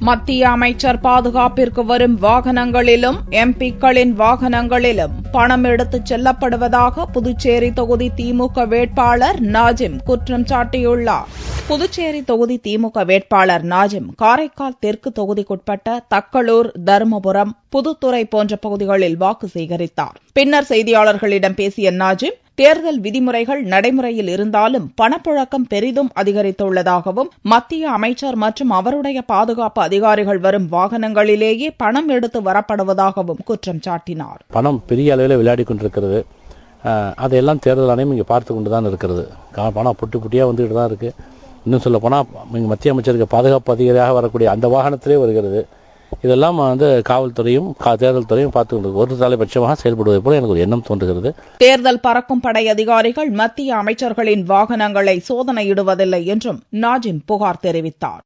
மத்திய அமைச்சர் பாதுகாப்பிற்கு வரும் வாகனங்களிலும் எம்பிக்களின் வாகனங்களிலும் பணம் எடுத்துச் செல்லப்படுவதாக புதுச்சேரி தொகுதி திமுக வேட்பாளர் நாஜிம் குற்றம் சாட்டியுள்ளார். புதுச்சேரி தொகுதி திமுக வேட்பாளர் நாஜிம் காரைக்கால் தெற்கு தொகுதிக்குட்பட்ட தக்களூர், தருமபுரம், புதுத்துறை போன்ற பகுதிகளில் வாக்கு சேகரித்தார். பின்னர் செய்தியாளர்களிடம் பேசிய நாஜிம், தேர்தல் விதிமுறைகள் நடைமுறையில் இருந்தாலும் பணப்புழக்கம் பெரிதும் அதிகரித்துள்ளதாகவும், மத்திய அமைச்சர் மற்றும் அவருடைய பாதுகாப்பு அதிகாரிகள் வரும் வாகனங்களிலேயே பணம் எடுத்து வரப்படுவதாகவும் குற்றம் சாட்டினார். பணம் பெரிய அளவில் விளையாடி கொண்டிருக்கிறது. அதையெல்லாம் தேர்தல் ஆணையம் இங்கே பார்த்து கொண்டுதான் இருக்கிறது. பணம் புட்டி புட்டியா வந்துட்டு தான் இருக்கு. இன்னும் சொல்ல போனா மத்திய அமைச்சருக்கு பாதுகாப்பு அதிகாரியாக வரக்கூடிய அந்த வாகனத்திலே வருகிறது. இதெல்லாம் காவல்துறையும் தேர்தல் துறையும் பார்த்து கொண்டு ஒரு தலைபட்சமாக செயல்படுவதை போல எனக்கு ஒரு எண்ணம் தோன்றுகிறது. தேர்தல் பறக்கும் படை அதிகாரிகள் மத்திய அமைச்சர்களின் வாகனங்களை சோதனையிடுவதில்லை என்றும் நாஜிம் புகார் தெரிவித்தார்.